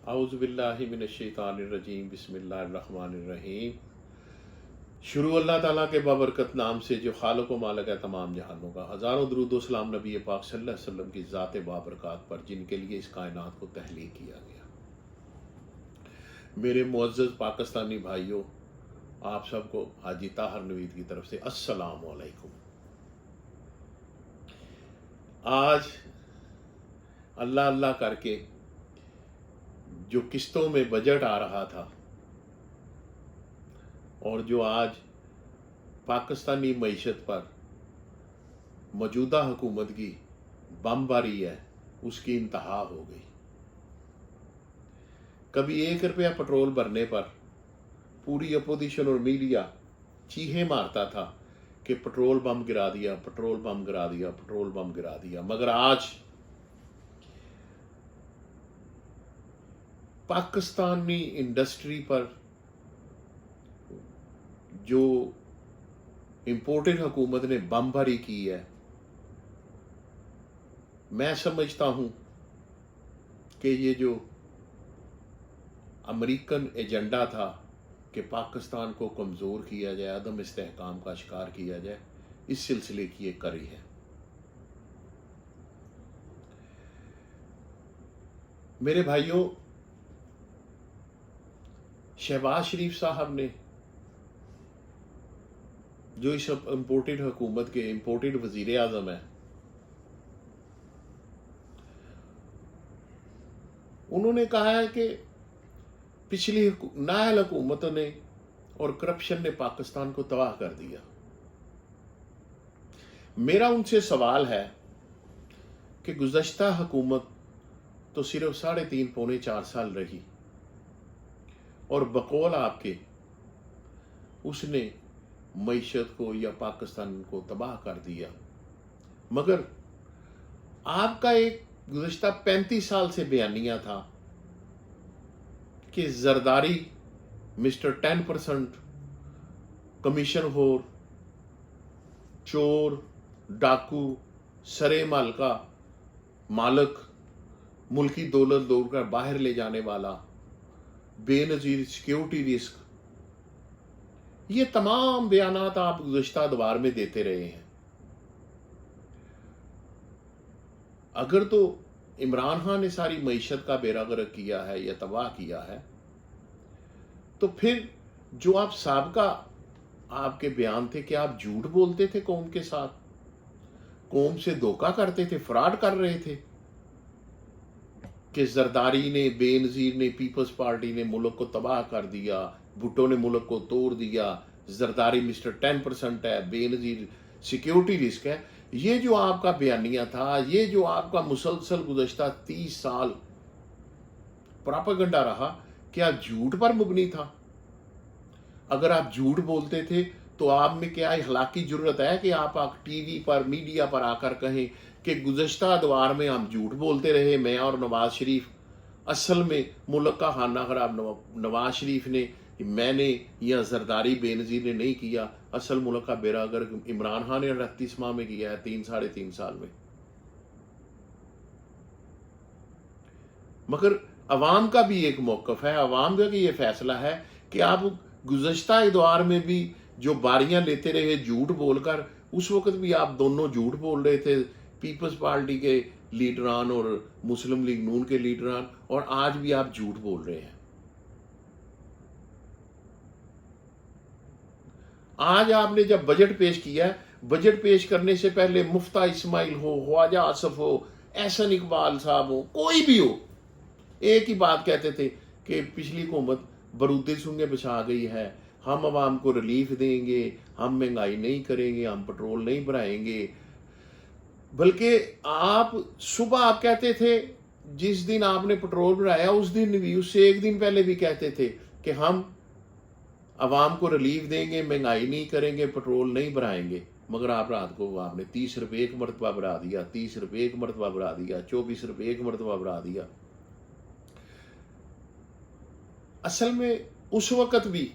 اعوذ باللہ من الشیطان الرجیم بسم اللہ الرحمن الرحیم۔ شروع اللہ تعالیٰ کے بابرکت نام سے جو خالق و مالک ہے تمام جہانوں کا، ہزاروں درود و سلام نبی پاک صلی اللہ علیہ وسلم کی ذات بابرکات پر جن کے لیے اس کائنات کو تخلیق کیا گیا۔ میرے معزز پاکستانی بھائیوں، آپ سب کو حاجی طاہر نوید کی طرف سے السلام علیکم۔ آج اللہ اللہ کر کے جو قسطوں میں بجٹ آ رہا تھا اور جو آج پاکستانی معیشت پر موجودہ حکومت کی بم باری ہے، اس کی انتہا ہو گئی۔ کبھی 1 روپیہ پٹرول بھرنے پر پوری اپوزیشن اور میڈیا چیخیں مارتا تھا کہ پٹرول بم گرا دیا، پٹرول بم گرا دیا، پٹرول بم گرا دیا، مگر آج پاکستانی انڈسٹری پر جو امپورٹڈ حکومت نے بم باری کی ہے، میں سمجھتا ہوں کہ یہ جو امریکن ایجنڈا تھا کہ پاکستان کو کمزور کیا جائے، عدم استحکام کا شکار کیا جائے، اس سلسلے کی ایک کڑی ہے۔ میرے بھائیوں، شہباز شریف صاحب نے جو اس امپورٹڈ حکومت کے امپورٹڈ وزیر اعظم ہیں، انہوں نے کہا ہے کہ پچھلی نااہل حکومتوں نے اور کرپشن نے پاکستان کو تباہ کر دیا۔ میرا ان سے سوال ہے کہ گزشتہ حکومت تو صرف 3.5 پونے 4 سال رہی اور بقول آپ کے اس نے معیشت کو یا پاکستان کو تباہ کر دیا، مگر آپ کا ایک گزشتہ 35 سال سے بیانیہ تھا کہ زرداری مسٹر 10% کمیشن خور، چور، ڈاکو، سرے مال کا مالک، ملکی دولت دوڑ کر باہر لے جانے والا، بے نظیر سیکیورٹی رسک، یہ تمام بیانات آپ گزشتہ ادوار میں دیتے رہے ہیں۔ اگر تو عمران خان نے ساری معیشت کا بیڑا غرق کیا ہے یا تباہ کیا ہے، تو پھر جو آپ سابقہ آپ کے بیان تھے کہ آپ جھوٹ بولتے تھے قوم کے ساتھ، قوم سے دھوکہ کرتے تھے، فراڈ کر رہے تھے کہ زرداری نے، بے نظیر نے، پیپلز پارٹی نے ملک کو تباہ کر دیا، بھٹو نے ملک کو توڑ دیا، زرداری مسٹر 10% ہے، بے نظیر سیکیورٹی رسک ہے، یہ جو آپ کا بیانیہ تھا، یہ جو آپ کا مسلسل گزشتہ 30 سال پراپیگنڈا رہا، کیا جھوٹ پر مبنی تھا؟ اگر آپ جھوٹ بولتے تھے تو آپ میں کیا اخلاقی جرت ہے کہ آپ ٹی وی پر، میڈیا پر آ کر کہیں کہ گزشتہ ادوار میں ہم جھوٹ بولتے رہے، میں اور نواز شریف، اصل میں ملک کا خانہ خراب نواز شریف نے، میں نے یا زرداری بے نظیر نے نہیں کیا، اصل ملک کا بیڑا غرق عمران خان نے 38 ماہ میں کیا ہے، 3 سال میں۔ مگر عوام کا بھی ایک موقف ہے، عوام کا یہ فیصلہ ہے کہ آپ گزشتہ ادوار میں بھی جو باریاں لیتے رہے جھوٹ بول کر، اس وقت بھی آپ دونوں جھوٹ بول رہے تھے، پیپلز پارٹی کے لیڈران اور مسلم لیگ نون کے لیڈران، اور آج بھی آپ جھوٹ بول رہے ہیں۔ آج آپ نے جب بجٹ پیش کیا ہے، بجٹ پیش کرنے سے پہلے مفتہ اسماعیل ہو، خواجہ آصف ہو، احسن اقبال صاحب ہو، کوئی بھی ہو، ایک ہی بات کہتے تھے کہ پچھلی حکومت برودے سنگیں بچھا گئی ہے، ہم عوام کو ریلیف دیں گے، ہم مہنگائی نہیں کریں گے، ہم پٹرول نہیں بڑھائیں گے۔ بلکہ آپ صبح آپ کہتے تھے، جس دن آپ نے پٹرول بڑھایا اس دن بھی، اس سے 1 دن پہلے بھی کہتے تھے کہ ہم عوام کو ریلیف دیں گے، مہنگائی نہیں کریں گے، پٹرول نہیں بڑھائیں گے، مگر آپ رات کو آپ نے 30 روپے ایک مرتبہ بڑھا دیا، 30 روپے ایک مرتبہ بڑھا دیا، 24 روپے ایک مرتبہ بڑھا دیا۔ اصل میں اس وقت بھی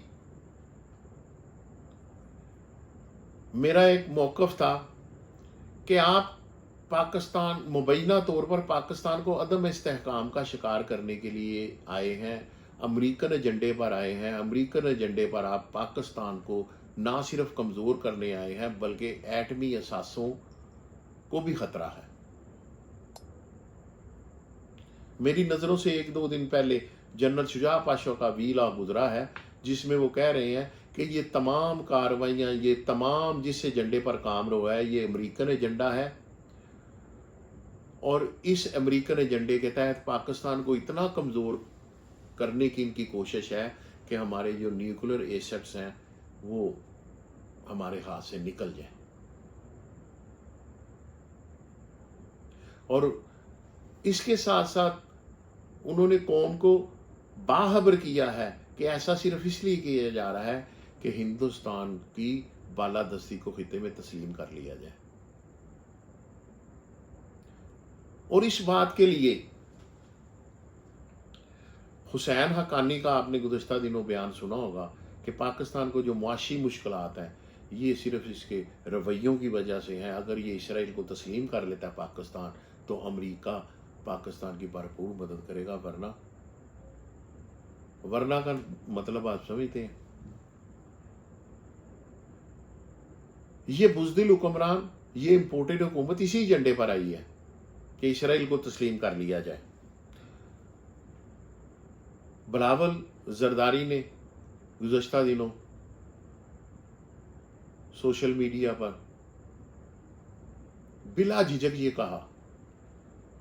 میرا ایک موقف تھا کہ آپ पाकिस्तान मुबैना तौर पर पाकिस्तान को अदम इस्तेहकाम का शिकार करने के लिए आए हैं, अमेरिकन एजेंडे पर आए हैं। अमेरिकन एजेंडे पर आप पाकिस्तान को ना सिर्फ कमज़ोर करने आए हैं बल्कि एटमी असासों को भी खतरा है। मेरी नज़रों से 1-2 दिन पहले जनरल शुजा पाशा का वीला गुजरा है, जिसमें वो कह रहे हैं कि ये तमाम कार्रवाइयाँ, ये तमाम जिस एजेंडे पर काम रहा है, ये अमेरिकन एजेंडा है, और इस अमेरिकन एजेंडे के तहत पाकिस्तान को इतना कमज़ोर करने की इनकी कोशिश है कि हमारे जो न्यूक्लियर एसेट्स हैं वो हमारे हाथ से निकल जाए। और इसके साथ साथ उन्होंने कौम को बाखबर किया है कि ऐसा सिर्फ इसलिए किया जा रहा है कि हिंदुस्तान की बालादस्ती को खिते में तस्लीम कर लिया जाए। और इस बात के लिए हुसैन हक्कानी का आपने गुज़श्ता दिनों बयान सुना होगा कि पाकिस्तान को जो मुआशी मुश्किलात हैं ये सिर्फ इसके रवैयों की वजह से हैं। अगर ये इसराइल को तस्लीम कर लेता है पाकिस्तान, तो अमेरिका पाकिस्तान की भरपूर मदद करेगा, वरना का मतलब आप समझते हैं। ये बुज़दिल हुक्मरान, ये इंपोर्टेड हुकूमत इसी एजेंडे पर आई है कि इसराइल को तस्लीम कर लिया जाए। बिलावल जरदारी ने गुज़श्ता दिनों सोशल मीडिया पर बिला झिझक ये कहा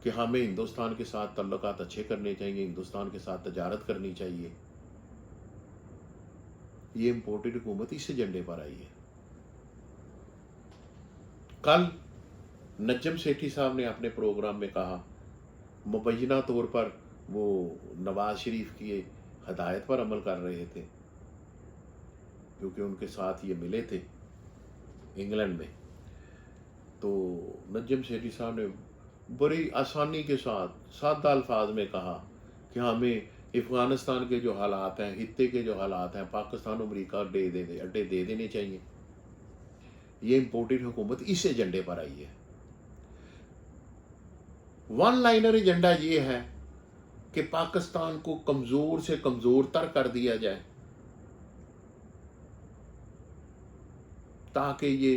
कि हमें हिंदुस्तान के साथ तल्लुकात अच्छे करने चाहिए, हिंदुस्तान के साथ तजारत करनी चाहिए। ये इंपोर्टेड हुकूमत इस एजेंडे पर आई है। कल नजम सेठी साहब ने अपने प्रोग्राम में कहा, मुबैना तौर पर वो नवाज शरीफ की हदायत पर अमल कर रहे थे क्योंकि उनके साथ ये मिले थे इंग्लैंड में। तो नजम सेठी साहब ने बड़ी आसानी के साथ सादा अल्फाज में कहा कि हमें अफगानिस्तान के जो हालात हैं, हित्ते के जो हालात हैं, पाकिस्तान अमेरिका अड्डे दे देने चाहिए। ये इंपोर्टेड हुकूमत इस एजेंडे पर आई है। वन लाइनर एजेंडा ये है कि पाकिस्तान को कमजोर से कमजोर तर कर दिया जाए ताकि ये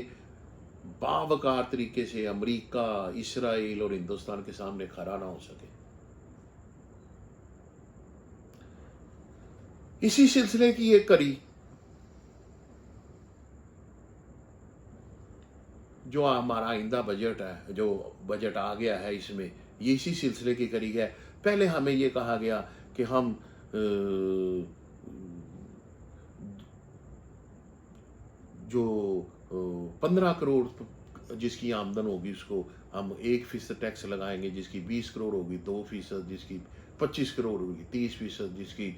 बावकार तरीके से अमेरिका, इसराइल और हिंदुस्तान के सामने खड़ा ना हो सके। इसी सिलसिले की एक कड़ी जो हमारा आइंदा बजट है, जो बजट आ गया है, इसमें ये इसी सिलसिले की कड़ी है। पहले हमें ये कहा गया कि हम जो 15 करोड़ जिसकी आमदन होगी उसको हम 1% टैक्स लगाएंगे, जिसकी 20 करोड़ होगी 2%, जिसकी 25 करोड़ होगी 30%, जिसकी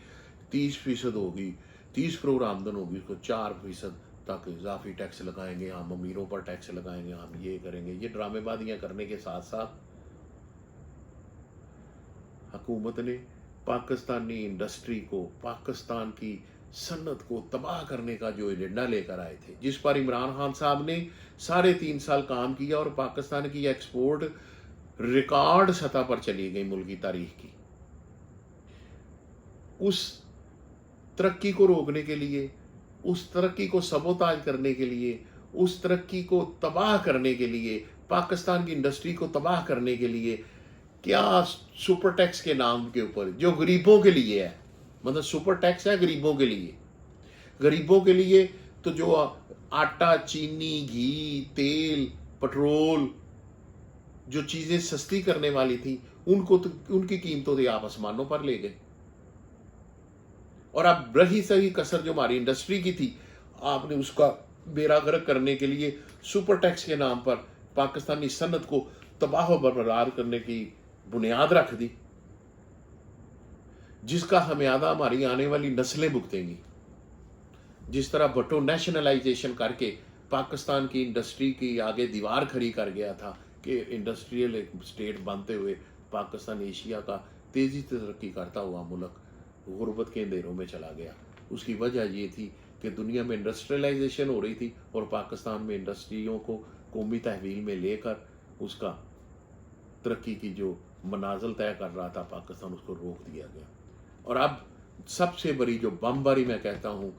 30% होगी 30 करोड़ आमदन होगी उसको 4% तक इजाफी टैक्स लगाएंगे, हम अमीरों पर टैक्स लगाएंगे, हम ये करेंगे। ये ड्रामेबाजियां करने के साथ साथ हुकूमत ने पाकिस्तानी इंडस्ट्री को, पाकिस्तान की सन्नत को तबाह करने का जो एजेंडा लेकर आए थे, जिस पर इमरान खान साहब ने 3.5 साल काम किया और पाकिस्तान की एक्सपोर्ट रिकॉर्ड सतह पर चली गई मुल्क की तारीख की, उस तरक्की को रोकने के लिए, उस तरक्की को सबोताज करने के लिए, उस तरक्की को तबाह करने के लिए, पाकिस्तान की इंडस्ट्री को तबाह करने के लिए क्या सुपर टैक्स के नाम के ऊपर जो गरीबों के लिए है, मतलब सुपर टैक्स है गरीबों के लिए, गरीबों के लिए तो जो आटा, चीनी, घी, तेल, पेट्रोल, जो चीजें सस्ती करने वाली थी उनको तो उनकी कीमतों से आप आसमानों पर ले गए। और अब रही सही कसर जो हमारी इंडस्ट्री की थी, आपने उसका बेड़ा गर्क करने के लिए सुपर टैक्स के नाम पर पाकिस्तानी सन्नत को तबाह व बर्बाद करने की बुनियाद रख दी, जिसका हमेयादा हमारी आने वाली नस्लें भुगतेंगी। जिस तरह भुट्टो नेशनलाइजेशन करके पाकिस्तान की इंडस्ट्री की आगे दीवार खड़ी कर गया था कि इंडस्ट्रियल स्टेट बनते हुए पाकिस्तान एशिया का तेजी से तरक्की करता हुआ मुल्क गुर्बत के अंधेरों में चला गया। उसकी वजह ये थी कि दुनिया में इंडस्ट्रियलाइजेशन हो रही थी और पाकिस्तान में इंडस्ट्रियों को कौमी तहवील में लेकर उसका तरक्की की जो मनाजिल तय कर रहा था पाकिस्तान, उसको रोक दिया गया। और अब सबसे बड़ी जो बमबारी मैं कहता हूँ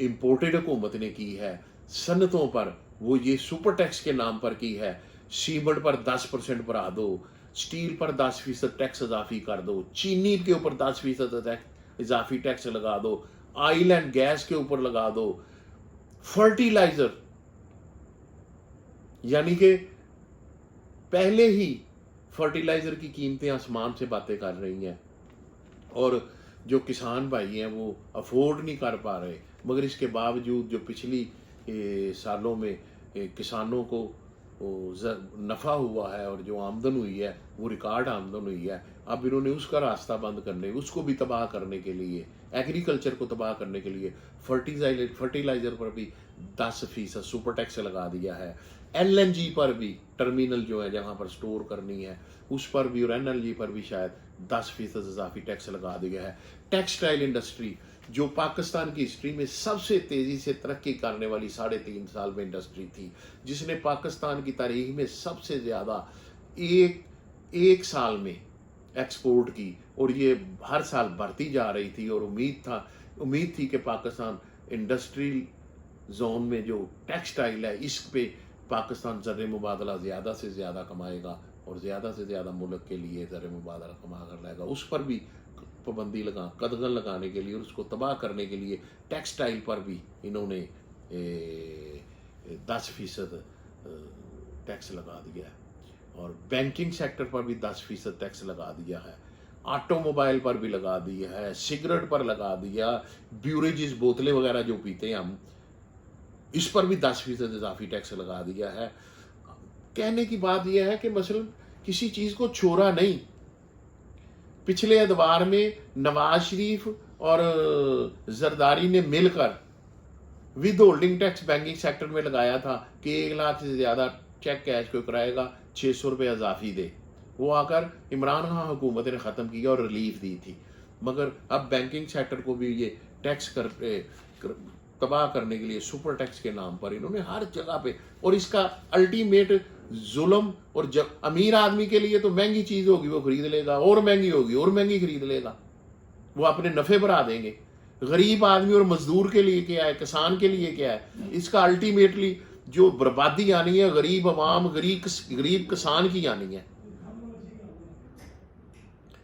इम्पोर्टेड हुकूमत ने की है सनतों पर, वो ये सुपर टैक्स के नाम पर की है। सीमेंट पर 10% बढ़ा दो, स्टील पर 10% टैक्स इजाफी कर दो, चीनी के ऊपर 10% इजाफी टैक्स लगा दो, ऑयल एंड गैस के ऊपर लगा दो, फर्टिलाइजर, यानी कि पहले ही फर्टिलाइजर की कीमतें आसमान से बातें कर रही हैं और जो किसान भाई हैं वो अफोर्ड नहीं कर पा रहे। मगर इसके बावजूद जो पिछली सालों में किसानों को नफ़ा हुआ है और जो आमदन हुई है वो रिकॉर्ड आमदन हुई है। अब इन्होंने उसका रास्ता बंद करने, उसको भी तबाह करने के लिए, एग्रीकल्चर को तबाह करने के लिए फर्टिलाइज़र पर भी 10% सुपर टैक्स लगा दिया है। LNG पर भी, टर्मिनल जो है जहाँ पर स्टोर करनी है उस पर भी, और NLG पर भी शायद 10% इजाफी टैक्स लगा दिया है। टेक्सटाइल इंडस्ट्री जो पाकिस्तान की हिस्ट्री में सबसे तेज़ी से तरक्की करने वाली 3.5 साल में इंडस्ट्री थी, जिसने पाकिस्तान की तारीख में सबसे ज़्यादा एक साल में एक्सपोर्ट की, और ये हर साल बढ़ती जा रही थी। और उम्मीद थी कि पाकिस्तान इंडस्ट्रियल जोन में जो टेक्सटाइल है इस पे पाकिस्तान ज़र मुबादला ज़्यादा से ज़्यादा कमाएगा और ज़्यादा से ज़्यादा मुल्क के लिए ज़र मुबादला कमा कर लाएगा। उस पर भी पाबंदी कदगन लगाने के लिए और उसको तबाह करने के लिए टेक्सटाइल पर भी इन्होंने 10% टैक्स लगा दिया है और बैंकिंग सेक्टर पर भी 10% टैक्स लगा दिया है, ऑटोमोबाइल पर भी लगा दिया है, सिगरेट पर लगा दिया, ब्यूरेजेस बोतलें वगैरह जो पीते हैं हम, इस पर भी 10% इजाफी टैक्स लगा दिया है। कहने की बात यह है कि मसलन किसी चीज़ को छोड़ा नहीं। पिछले अदवार में नवाज शरीफ और जरदारी ने मिलकर with holding tax banking sector में लगाया था कि 1 लाख से ज़्यादा चेक कैश को कराएगा 600 रुपये इजाफी दे। वो आकर इमरान खान हुकूमत ने ख़त्म किया और रिलीफ दी थी। मगर अब बैंकिंग सेक्टर को भी ये टैक्स तबाह करने के लिए सुपर टैक्स के नाम पर इन्होंने हर जगह पे, और इसका अल्टीमेट जुल्म, और जब अमीर आदमी के लिए तो महंगी चीज़ होगी वो खरीद लेगा, और महंगी होगी और महंगी खरीद लेगा, वो अपने नफ़े बढ़ा देंगे। गरीब आदमी और मजदूर के लिए क्या है, किसान के लिए क्या है, इसका अल्टीमेटली जो बर्बादी आनी है गरीब अवाम, गरीब किसान की आनी है।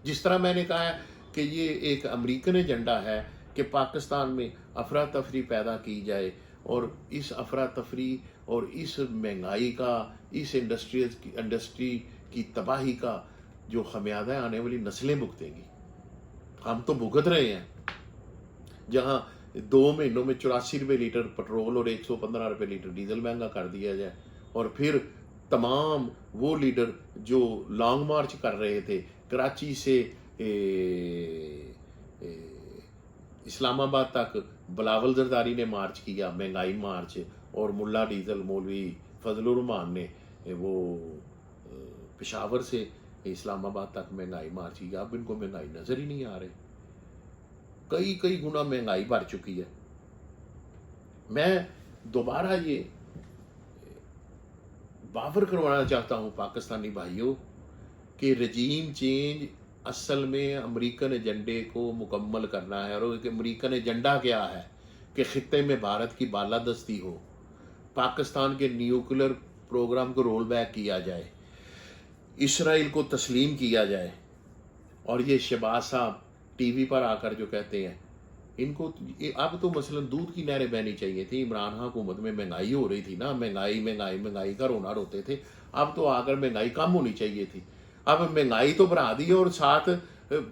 जिस तरह मैंने कहा है कि ये एक अमेरिकन एजेंडा है कि पाकिस्तान में अफरा तफरी पैदा की जाए, और इस अफरा तफरी और इस महंगाई का, इस इंडस्ट्री की तबाही का जो खमियाजा आने वाली नस्लें भुगतेंगी। हम तो भुगत रहे हैं, जहाँ 2 महीनों में 84 रुपये लीटर पेट्रोल और 115 रुपये लीटर डीजल महंगा कर दिया जाए, और फिर तमाम वो लीडर जो लॉन्ग मार्च कर रहे थे कराची से इस्लामाबाद तक, बिलावल जरदारी ने मार्च किया, महंगाई मार्च, और मुल्ला डीजल मौलवी फजलुर रहमान ने वो पेशावर से इस्लामाबाद तक महंगाई मार्च किया। अब इनको महंगाई नज़र ही नहीं आ रही, कई गुना महंगाई बढ़ चुकी है। मैं दोबारा ये बावर करवाना चाहता हूँ पाकिस्तानी भाइयों कि रजीम चेंज असल में अमेरिकन एजेंडे को मुकम्मल करना है। और अमेरिकन एजेंडा क्या है कि खित्ते में भारत की बालादस्ती हो, पाकिस्तान के न्यूक्लियर प्रोग्राम को रोल बैक किया जाए, इसराइल को तस्लीम किया जाए। और ये शहबाज साहब टीवी पर आकर जो कहते हैं, इनको अब तो मसलन दूध की नहरें बहनी चाहिए थी। इमरान खान हुकूमत में महंगाई हो रही थी ना, महंगाई का रोना रोते थे। अब तो आकर महंगाई कम होनी चाहिए थी। अब महंगाई तो बढ़ा दी है, और साथ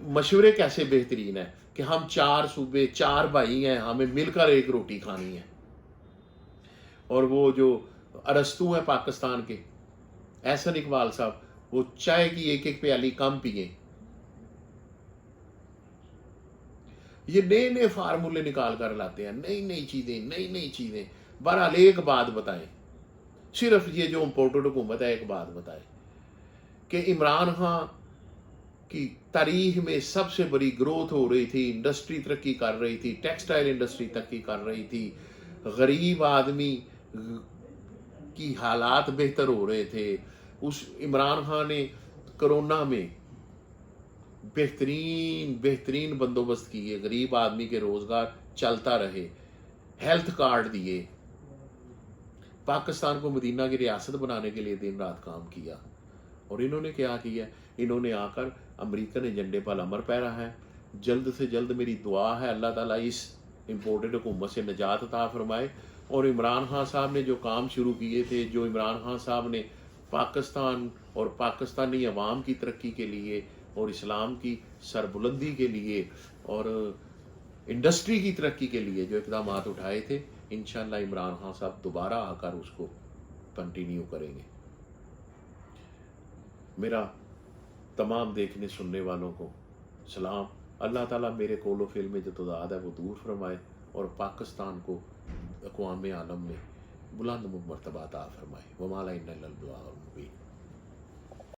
मशवरे कैसे बेहतरीन है कि हम 4 सूबे, 4 भाई हैं, हमें मिलकर एक रोटी खानी है। और वो जो अरस्तू हैं पाकिस्तान के, एहसन इकबाल साहब, वो चाय की एक प्याली कम पिए। ये नए फार्मूले निकाल कर लाते हैं, नई चीजें। बहरहाल एक बात बताएं, सिर्फ ये जो इम्पोर्टेड हुकूमत है, एक बात बताएं कि इमरान खान की तारीख में सबसे बड़ी ग्रोथ हो रही थी, इंडस्ट्री तरक्की कर रही थी, टेक्सटाइल इंडस्ट्री तरक्की कर रही थी, गरीब आदमी की हालात बेहतर हो रहे थे। उस इमरान खान ने कोरोना में बेहतरीन बंदोबस्त किए, गरीब आदमी के रोजगार चलता रहे, हेल्थ कार्ड दिए, पाकिस्तान को मदीना की रियासत बनाने के लिए दिन रात काम किया। और इन्होंने क्या किया, इन्होंने आकर अमेरिकन एजेंडे पर अमर पैरा है। जल्द से जल्द मेरी दुआ है अल्लाह ताला इस इम्पोर्टेड हुकूमत से निजात अता फरमाए। और इमरान खान साहब ने जो काम शुरू किए थे, जो इमरान खान साहब ने पाकिस्तान और पाकिस्तानी अवाम की तरक्की के लिए और इस्लाम की सरबुलंदी के लिए और इंडस्ट्री की तरक्की के लिए जो इकदाम उठाए थे, इंशाल्लाह इमरान खान साहब दोबारा आकर उसको कंटिन्यू करेंगे। मेरा तमाम देखने सुनने वालों को सलाम। अल्लाह ताला मेरे कोलो फिल में जो तदाद है वो दूर फरमाए और पाकिस्तान को अक़वाम आलम में बुलंद मर्तबा अता फरमाए। वमा अलैना इल्लल बलागुल मुबीन।